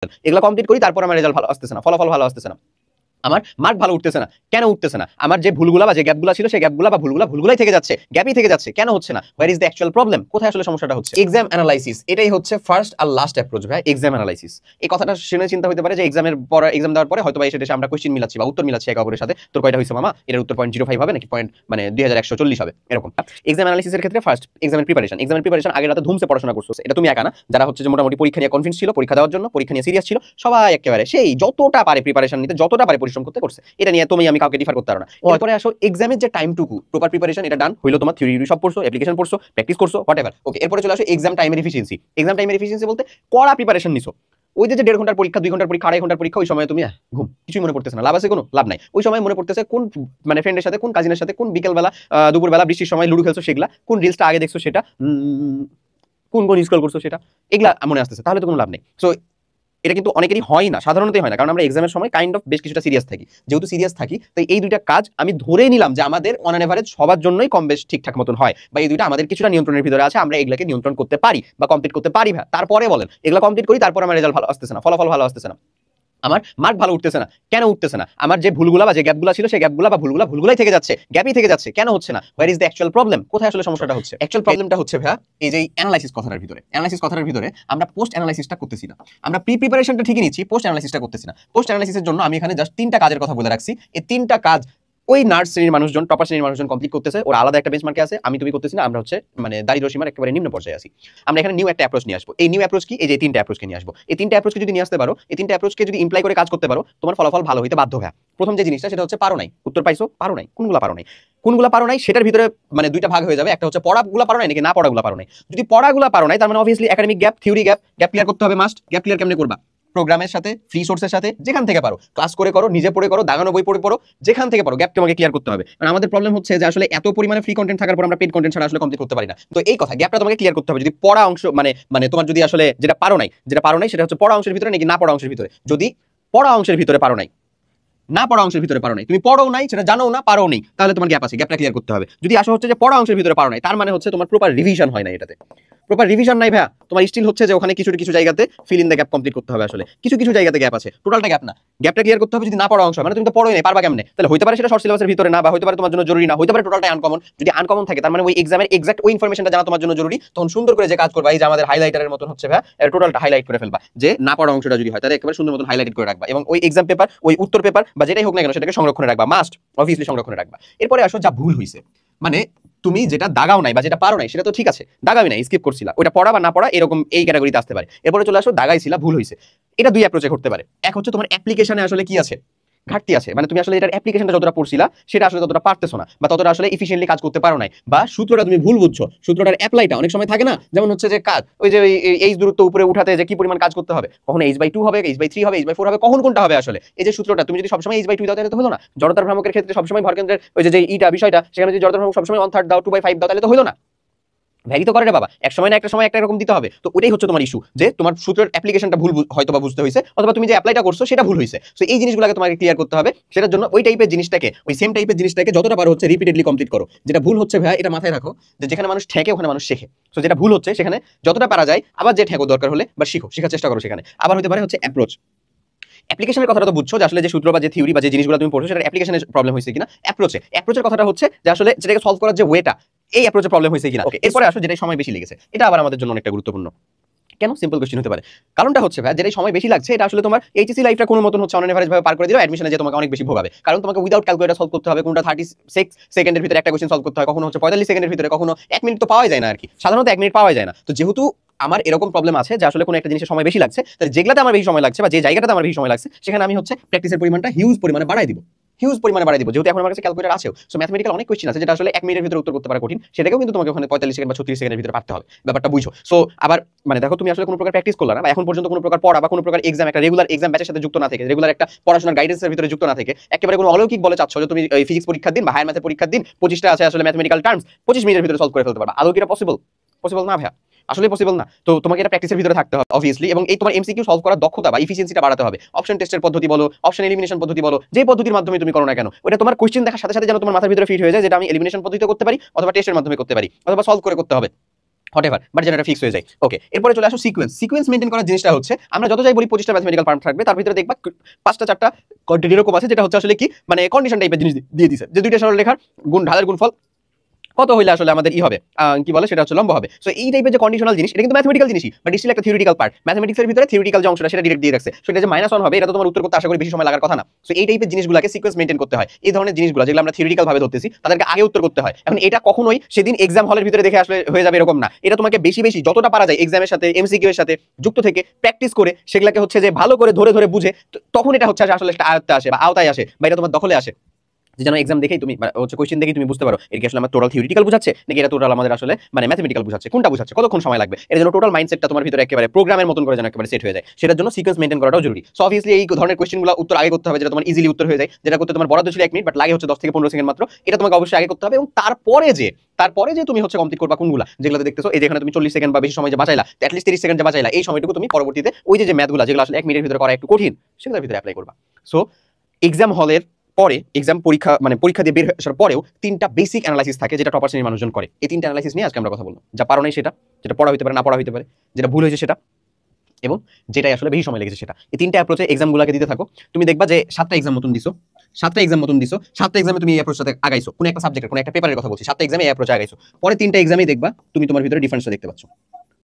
এগুলো কমপ্লিট করি, তারপর আমার রেজাল্ট ভালো আসতেছে না, ফলাফল ভালো আসতেছে না, আমার মার্ক ভালো উঠতেছে না। কেন উঠতেছে না? আমার যে ভুলগুলা বা যে গ্যাপগুলো ছিল সেই গ্যাপগুলো বা ভুলগুলাই থেকে যাচ্ছে, গ্যাপই থেকে যাচ্ছে। কেন হচ্ছে না? Where is the actual problem? কোথায় আসলে সমস্যাটা হচ্ছে? এক্সাম অ্যানালাইসিস, এটাই হচ্ছে ফার্স্ট আর লাস্ট অ্যাপ্রোচ ভাই, এক্সাম অ্যানালাইসিস। এই কথাটা শুনে চিন্তা হতে পারে যে এক্সামের পর, এক্সাম দেওয়ার পরে হয়তো বা এসে আমরা কোশ্চেন মিলাচ্ছি বা উত্তর মিলাচ্ছি একে অপরের সাথে, তোর কয়টা হয়েছে মামা, এর উত্তর 0.05 হবে নাকি পয়েন্ট মানে 2140 হবে, এরকম। এক্সাম অ্যানালাইসিসের ক্ষেত্রে ফার্স্ট এক্সামের প্রিপারেশন আগের রাতে ধুমসে পড়াশোনা করছো, এটা তুমি একা না, যারা হচ্ছে যে মোটামুটি পরীক্ষা নিয়ে কনফিডেন্স ছিল, পরীক্ষা দেওয়ার জন্য পরীক্ষা নিয়ে সিরিয়াস ছিল, সবাই একেবারে সেই যতটা পারে প্রিপারেশন নিতে, যতটা পারে পরিশ্রম করছে। এটা নিয়ে তুমি আমি কাউকে ডিফার করতে পারো না। এরপরে আসো এক্সামের যে টাইমটুকু, প্রপার প্রিপারেশন এটা ডান হইলো, তোমার থিওরি সব পড়ছো, অ্যাপ্লিকেশন পড়ছো, প্র্যাকটিস করছো, হোয়াটএভার, ওকে। এরপরে চলে আসো এক্সাম টাইমের এফিসিয়েন্সি। এক্সাম টাইমের এফিসিয়েন্সি বলতে কড়া প্রিপারেশন নিছো। ওই যে 1.5 ঘন্টার পরীক্ষা, 2 ঘন্টার পরীক্ষা, 2.5 ঘন্টার পরীক্ষা, ওই সময় তুমি ঘুম, কিছুই মনে পড়তেছে না, লাভ আছে কোনো? লাভ নাই। ওই সময় মনে পড়তেছে কোন মানে ফ্রেন্ডের সাথে, কোন কাজিনের সাথে, কোন বিকেলবেলা দুপুরবেলা বৃষ্টির সময় লুডো খেলছো সেগুলা, কোন রিলসটা আগে দেখছো সেটা, কোন স্ক্রল করছো সেটা, এগুলা মনে আসতেছে, তাহলে তো কোনো লাভ নেই। সো এটা কিন্তু অনেকেরই হয় না, সাধারণতই হয় না, কারণ আমরা এক্সামের সময় কাইন্ড অফ বেশ কিছুটা সিরিয়াস থাকি। যেহেতু সিরিয়াস থাকি, তাই এই দুইটা কাজ আমি ধরেই নিলাম যে আমাদের অন অ্যান এভারেজ সবার জন্যই কম বেশ ঠিকঠাক মতন হয়, বা এই দুইটা আমাদের কিছুটা নিয়ন্ত্রণের ভিতরে আছে, আমরা এগুলাকে নিয়ন্ত্রণ করতে পারি বা কমপ্লিট করতে পারি। তারপরে বলেন এগুলো কমপ্লিট করি, তারপর আমার রেজাল্ট ভালো আসতেছে না, ফলাফল ভালো আসতেছে না, আমার মার্ক ভালো উঠতেছে না। কেন উঠতেছে না? আমার যে ভুলগুলা বা যে গ্যাপগুলো ছিল সেই গ্যাপগুলো বা ভুলগুলাই থেকে যাচ্ছে, গ্যাপই থেকে যাচ্ছে। কেন হচ্ছে না? Where is the actual problem? কোথায় আসলে সমস্যাটা হচ্ছে? অ্যাকচুয়াল প্রবলেমটা হচ্ছে ভাইয়া এই যে অ্যানালাইসিস কথাটার ভিতরে, অ্যানালাইসিস কথাটার ভিতরে আমরা পোস্ট অ্যানালাইসিসটা করতেছি না। আমরা প্রিপারেশনটা ঠিকই নিচ্ছি, পোস্ট অ্যানালাইসিসটা করতেছি না। পোস্ট অ্যানালাইসিসের জন্য আমি এখানে জাস্ট 3টা কাজের কথা বলে রাখছি। এই 3টা কাজ ওই নার্স শ্রেণীর মানুষজন, টপার শ্রেণীর মানুষজন কমপ্লিট করতেছে, ওরা আলাদা একটা বেঞ্চমার্কে আছে, আমি তুমি করতেছি না, আমরা হচ্ছে মানে দারিদ্র সীমার একেবারে নিম্ন পর্যায়ে আছি। আমরা এখানে নিউ একটা অ্যাপ্রোচ নিয়ে আসবো। এই নিউ অ্যাপ্রোচ কি? এই যে 3টা অ্যাপ্রোচকে নিয়ে আসবো। এই 3টা অ্যাপ্রোচকে যদি নিয়ে আসতে পারো, এই 3টা অ্যাপ্রোচকে যদি ইমপ্লাই করে কাজ করতে পারো, তোমার ফলাফল ভালো হইতে বাধ্য হয়। প্রথম যে জিনিসটা সেটা হচ্ছে পারো নাই, উত্তর পাইছো, পারো নাই, কোনগুলা পারো নাই, কোনগুলা পারো নাই সেটার ভিতরে মানে দুইটা ভাগ হয়ে যাবে, একটা হচ্ছে পড়াগুলা পারো নাই নাকি না পড়াগুলা পারো নাই। যদি পড়াগুলা পারো নাই, তার মানে obviously academic gap, theory gap, gap clear করতে হবে মাস্ট। গ্যাপ ক্লিয়ার কেমনে করবা? প্রোগ্রামের সাথে, ফ্রি সোর্সের সাথে, যেখান থেকে পারো ক্লাস করে করো, নিজে পড়ে করো, দাগানো বই পড়ে পড়ো, যেখান থেকে পারো গ্যাপ তোমাকে ক্লিয়ার করতে হবে। কারণ আমাদের প্রবলেম হচ্ছে যে আসলে এত পরিমাণে ফ্রি কন্টেন্ট থাকার পর আমরা পেড কন্টেন্ট ছাড়া আসলে কমপ্লিট করতে পারি না। তো এই কথা, গ্যাপটা তোমাকে ক্লিয়ার করতে হবে। যদি পড়া অংশ মানে তোমার যদি আসলে যেটা পারো নাই সেটা হচ্ছে পড়া অংশের ভিতরে নাকি না পড়া অংশের ভিতরে। যদি পড়া অংশের ভিতরে পারো নাই, না পড়া অংশের ভিতরে পারো নাই, তুমি পড়ো নাই, সেটা জানো না, পারো নেই, তাহলে তোমার গ্যাপ আছে, গ্যাপটা ক্লিয়ার করতে হবে। যদি আসা হচ্ছে যে পড়া অংশের ভিতরে পারো নাই, তার মানে হচ্ছে তোমার প্রপার রিভিশন হয় না। এটাতে প্রপার রিভিশন নাই ভাইয়া, তোমার স্টিল হচ্ছে যে ওখানে কিছু জায়গাতে fill in the gap complete করতে হবে। আসলে কিছু জায়গাতে গ্যাপ আছে, টোটালটা গ্যাপ না, গ্যাপটা ক্লিয়ার করতে হবে। যদি না পড়া অংশ মানে তুমি তো পড়োই নাই, পারবা কেমনে? তাহলে হইতে পারে সেটা শর্ট সিলেবাসের ভিতরে না, বা হইতে পারে তোমার জন্য জরুরি না, হইতে পারে টোটালটাই আনকমন। যদি আনকমন থাকে, তার মানে ওই এক্সামের এক্সাক্ট ওই ইনফরমেশনটা জানা তোমার জন্য জরুরি। তখন সুন্দর করে যে কাজ করবা, এই যে আমাদের হাইলাইটারের মতন হচ্ছে ভাইয়া, টোটালটা হাইলাইট করে ফেলবা। যে না পড়া অংশটা যদি হয়, তাহলে একেবারে সুন্দর মতন হাইলাইট করে রাখবা, এবং ওই এক্সাম পেপার, ওই উত্তর পেপার বা যেটাই হোক না কেন সেটাকে সংরক্ষণে রাখবা, মাস্ট অবভিয়াসলি সংরক্ষণে রাখবা। এরপরে আসো যা ভুল হইছে, মানে তুমি যেটা দাগাও নাই বা যেটা পারো নাই সেটা তো ঠিক আছে, দাগাবি নাই, স্কিপ করছিলা, ওটা পড়া বা না পড়া এরকম এই ক্যাটাগরিতে আসতে পারে। এরপরে চলে আসো দাগাইছিলা, ভুল হইছে। এটা দুই অ্যাপ্রোচে করতে পারে। এক হচ্ছে তোমার অ্যাপ্লিকেশনে আসলে কি আছে, ঘাটতি আছে, মানে তুমি আসলে এটার অ্যাপ্লিকেশনটা যতটা পড়ছিলা সেটা আসলে ততটা পারতেছো না, বা ততটা আসলে এফিশিয়েন্টলি কাজ করতে পারো নাই, বা সূত্রটা তুমি ভুল বুঝছো, সূত্রটার অ্যাপ্লাইটা অনেক সময় থাকে না, যেমন হচ্ছে যে কাজ ওই যে এইচ দূরত্ব উপরে উঠাতে যে কি পরিমাণ কাজ করতে হবে, কখনো h/2 হবে, h/3 হবে, h/4 হবে, কখন কোনটা হবে আসলে, এই যে সূত্রটা তুমি যদি সবসময় h/2 দাও তাহলে তো হলো না। জড়তার ভ্রামকের ক্ষেত্রে সবসময় ভরকেন্দ্রের ওই যে ইটা বিষয়টা, সেখানে যদি জড়তার ভ্রামক সবসময় 1/3 দাও, 2/5 দাও, তাহলে তো হলো না। ভ্যারি তো করে রে বাবা, এক সময় না একটা সময় একটা এরকম দিতে হবে। তো ওইটাই হচ্ছে তোমার ইস্যু, যে তোমার সূত্রের অ্যাপ্লিকেশনটা ভুল হয়তো বা বুঝতে হয়েছে, অথবা তুমি যে অ্যাপ্লাইটা করছো সেটা ভুল হয়েছে। সো এই জিনিসগুলোকে তোমাকে ক্লিয়ার করতে হবে। সেটার জন্য ওই টাইপের জিনিসটাকে, ওই সেম টাইপের জিনিসটাকে যতটা পারো হচ্ছে রিপিটেডলি কমপ্লিট করো। যেটা ভুল হচ্ছে ভাই, এটা মাথায় রাখো যে যেখানে মানুষ ঠেকে ওখানে মানুষ শেখে। সো যেটা ভুল হচ্ছে সেখানে যতটা পারা যায় আবার যে ঠেকো দরকার হলে বা শেখার চেষ্টা করো সেখানে। আবার হতে পারে হচ্ছে অ্যাপ্রোচ, অ্যাপ্লিকেশনের কথাটা তো বুঝছো যে আসলে যে সূত্র বা যে থিওরি বা যে জিনিসগুলো তুমি পড়ছো সেটা অ্যাপ্লিকেশনের প্রবলেম হয়েছে কিনা। অ্যাপ্রোচের কথাটা হচ্ছে যে আসলে যেটাকে সলভ করার যে ওয়েটা, এই অ্যাপ্রোচে প্রবলেম হয়েছে কিনা। ওকে, এরপরে আসো যেটা সময় বেশি লেগেছে, এটা আবার আমাদের জন্য অনেকটা গুরুত্বপূর্ণ। কেন? সিম্পল কোশ্চেন হতে পারে। কারণটা হচ্ছে ভাই, যেটা সময় বেশি লাগছে এটা আসলে তোমার এইচএসসি লাইফটা কোনো মতন হচ্ছে অন এভারেজ ভাবে পার করে দিলো, অ্যাডমিশনে যে তোমাকে অনেক বেশি ভোগাবে। কারণ তোমাকে উইদাউট ক্যালকুলেটর সলভ করতে হবে, কোনটা 36 সেকেন্ডের ভিতরে একটা কোশ্চেন সলভ করতে হয়, কখনো হচ্ছে 45 সেকেন্ডের ভিতরে, কখনো 1 মিনিট তো পাওয়া যায় না আর কি, সাধারণত 1 মিনিট পাওয়া যায় না। তো যেহেতু আমার এরকম প্রবলেম আছে যে আসলে কোনো একটা জিনিসের সময় বেশি লাগছে, তাহলে যেগুলাতে আমার বেশি সময় লাগছে বা যে জায়গাটাতে আমার বেশি সময় লাগছে সেখানে আমি হচ্ছে প্র্যাকটিসের পরিমাণটা হিউজ পরিমাণে বাড়াই দিব, যেহেতু এখন আমার কাছে ক্যালকুলেটর আছে। সো ম্যাথমেটিক্যাল অনেক কোশ্চেন আছে যেটা আসলে 1 মিনিটের ভিতরে উত্তর করতে পারা কঠিন, সেটাকেও কিন্তু তোমাকে ওখানে 45 সেকেন্ড বা 36 সেকেন্ডের ভিতরে পারতে হবে, ব্যাপারটা বুঝো। সো আবার মানে দেখো, তুমি আসলে কোনো প্রকার প্র্যাকটিস করলা না, বা এখন পর্যন্ত কোনো প্রকার পড়া বা কোনো প্রকার এক্সাম, একটা রেগুলার এক্সাম ব্যাচের সাথে যুক্ত না থেকে, রেগুলার একটা পড়াশোনার গাইডেন্সের ভিতরে যুক্ত না থেকে, একেবারে কোনো অলৌকিক বলে চাচ্ছ যে তুমি ফিজিক্স পরীক্ষার দিন বা হায়ার ম্যাথের পরীক্ষার দিন 25টা আছে আসলে ম্যাথমেটিক্যাল টার্মস 25 মিনিটের ভিতরে সলভ করে ফেলতে পারবা। আদৌ কি এটা পসিবল? পসিবল না ভাইয়া, আসলে পসিবল না। তো তোমাকে এটা প্র্যাকটিসের ভিতরে থাকতে হবে অবভিয়াসলি, এবং এই তোমার এমসিকিউ সলভ করার দক্ষতা বা এফিসিয়েন্সিটা বাড়াতে হবে। অপশন টেস্টের পদ্ধতি বলো, অপশন এলিমিনেশন পদ্ধতি বলো, যে পদ্ধতির মাধ্যমে তুমি করো না কেন, ওটা তোমার কোশ্চেন দেখার সাথে সাথে যেন তোমার মাথার ভিতরে ফিট হয়ে যায়, যেটা আমি এলিমিনেশন পদ্ধতিতে করতে পারি, অথবা টেস্টের মাধ্যমে করতে পারি, অথবা সলভ করে করতে হবে। হোয়াটএভার, বাট যেন এটা ফিক্স হয়ে যায়। ওকে, এরপরে চলে আসো সিকোয়েন্স মেইনটেইন করার জিনিসটা হচ্ছে আমরা যত যাই বলি 25টা ম্যাথমেটিক্যাল টার্ম থাকবে, তার ভিতরে দেখবা 5টা 4টা এরকম আছে যেটা হচ্ছে আসলে কি মানে কন্ডিশন টাইপের জিনিস দিয়ে দিছে, যে দুইটা সরলরেখার ঢালের গুণফল কত হইলে আসলে আমাদের ই হবে, কি বলে সেটা হচ্ছে লম্ব হবে। সো এই টাইপের যে কন্ডিশনাল জিনিস, এটা কিন্তু ম্যাথমেটিক্যাল জিনিসই, বাট স্টিল একটা থিওরিটিক্যাল পার্ট। ম্যাথমেটিক্সের ভিতরে থিওরিটিক্যাল যে অংশটা সেটা ডিরেক্ট দিয়ে রাখছে, সেটা যে -1 হবে এটা তো তোমার উত্তর করতে আশা করি বেশি সময় লাগার কথা না। সো এই টাইপের জিনিসগুলোকে সিকোয়েন্স মেইনটেইন করতে হয়। এই ধরনের জিনিসগুলো যেগুলো আমরা থিওরিটিক্যাল ভাবে ধরতেছি তাদেরকে আগে উত্তর করতে হয়। এখন এটা কখনোই সেদিন এক্সাম হলের ভিতরে দেখে আসলে হয়ে যাবে এরকম না। এটা তোমাকে বেশি বেশি যতটা পারা যায় এক্সামের সাথে এমসিকিউ এর সাথে যুক্ত থেকে প্র্যাকটিস করে সেগুলোকে হচ্ছে যে ভালো করে ধরে ধরে বুঝে তখন এটা হচ্ছে আসলে একটা আয়ত্তে আসে বা আওতায় আসে বা এটা তোমার দখলে আসে, যে যেন এক্সাম দেখেই তুমি হচ্ছে কোশ্চেন দেখেই তুমি বুঝতে পারো এটা কি আসলে আমার টোটাল থিওরিটিক্যাল বুঝাচ্ছে নাকি এটা টোটাল আমাদের আসলে মানে ম্যাথমেটিক্যাল বুঝাচ্ছে, কোনটা বুঝাচ্ছে, কতক্ষণ সময় লাগবে। এর জন্য টোটাল মাইন্ডসেটটা তোমার ভিতরে একেবারে প্রোগ্রামের মতন করে যেন একেবারে সেট হয়ে যায়, সেটার জন্য সিকোয়েন্স মেইনটেইন করাটাও জরুরি। সো অবভিয়াসলি এই ধরনের কোশ্চেনগুলো উত্তর আগে করতে হবে, যেটা তোমার ইজিলি উত্তর হয়ে যায়, যেটা করতে তোমার বরাদ্দ ছিল 1 মিনিট বাট লাগে হচ্ছে 10 থেকে 15 সেকেন্ড মাত্র। এটা তোমাকে অবশ্যই আগে করতে হবে এবং তারপরে যে তুমি হচ্ছে কমপ্লিট করবা কোনগুলা, যেগুলো দেখতেছো এই যেখানে তুমি 40 সেকেন্ড বা বেশি সময় যে বাঁচাইলা, অ্যাটলিস্ট 30 সেকেন্ড যে বাঁচাইলা, এই সময়টুকু তুমি পরবর্তীতে ওই যে ম্যাথগুলো যেগুলো আসলে 1 মিনিটের ভিতরে করা একটু কঠিন সেগুলোর ভিতরে অ্যাপ্লাই করবা। সো এক্সাম হলের পরে এক্সাম পরীক্ষা দিয়ে বের আসার পরেও 3টা বেসিক অ্যানালাইসিস থাকে যেটা টপার শ্রেণীর মানুষজন করে। এই 3টা অ্যানালাইসিস নিয়ে আজকে আমরা কথা বলবো। যা পারো নাই সেটা, যেটা পড়া হইতে পারে না পড়া হইতে পারে, যেটা ভুল হয়েছে সেটা, এবং যেটাই আসলে বেশি সময় লেগেছে সেটা। এই 3টা অ্যাপ্রোচে এক্সামগুলোকে দিতে থাকো। তুমি দেখবা যে 7টা এক্সাম মতন দিছো, 7টা এক্সামে তুমি এই অ্যাপ্রোচটাতে আগাইছো, কোনো একটা সাবজেক্টের কোনো একটা পেপারের কথা বলছি, 7টা এক্সামে এই অ্যাপ্রোচে আগাইছো, পরে 3টা এক্সামেই দেখবা তুমি তোমার ভিতরে ডিফারেন্সটা দেখতে পাচ্ছ।